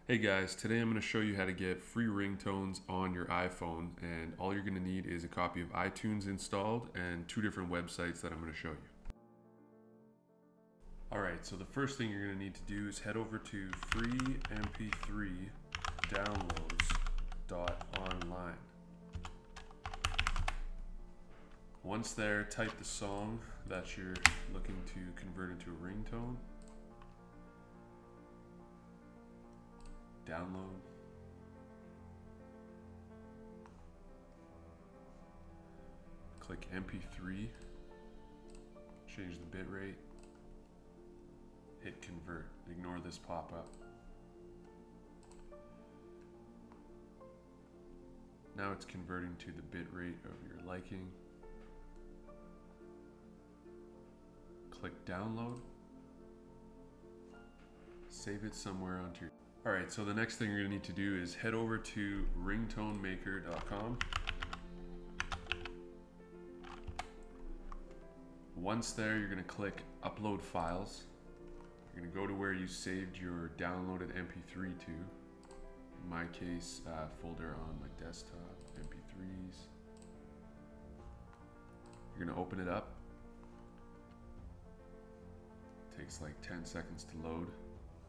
Hey guys, today I'm going to show you how to get free ringtones on your iPhone, and all you're going to need is a copy of iTunes installed and two different websites that I'm going to show you. Alright, so the first thing you're going to need to do is head over to freemp3downloads.online. Once there, type the song that you're looking to convert into a ringtone. Download. Click MP3. Change the bitrate. Hit convert. Ignore this pop-up. Now it's converting to the bitrate of your liking. Click download. Save it somewhere onto your... Alright, so the next thing you're going to need to do is head over to ringtonemaker.com. Once there, you're going to click upload files. You're going to go to where you saved your downloaded MP3 to. In my case, folder on my desktop, MP3s. You're going to open it up. It takes like 10 seconds to load.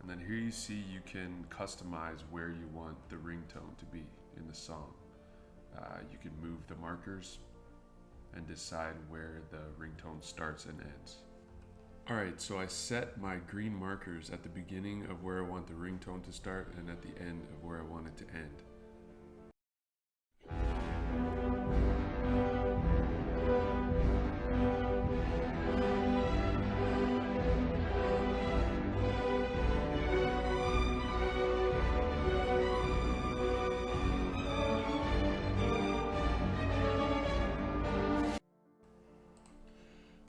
And then here you see you can customize where you want the ringtone to be in the song. You can move the markers and decide where the ringtone starts and ends. Alright, so I set my green markers at the beginning of where I want the ringtone to start and at the end of where I want it to end.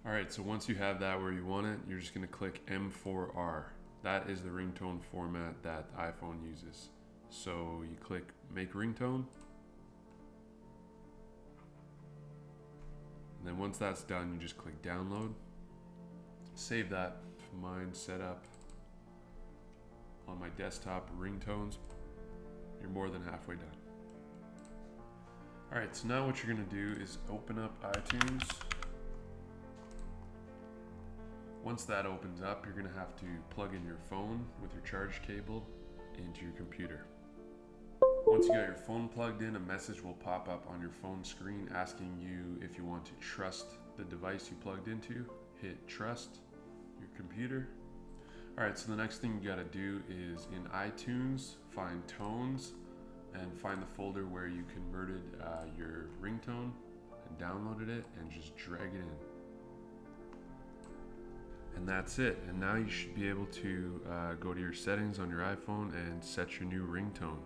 Alright, so once you have that where you want it, you're just going to click M4R. That is the ringtone format that the iPhone uses. So you click Make Ringtone. And then once that's done, you just click Download. Save that. Mine set up on my desktop ringtones. You're more than halfway done. Alright, so now what you're going to do is open up iTunes. Once that opens up, you're going to have to plug in your phone with your charge cable into your computer. Once you got your phone plugged in, a message will pop up on your phone screen asking you if you want to trust the device you plugged into. Hit trust your computer. Alright, so the next thing you got to do is in iTunes, find tones and find the folder where you converted your ringtone and downloaded it and just drag it in. And that's it. And now you should be able to go to your settings on your iPhone and set your new ringtone.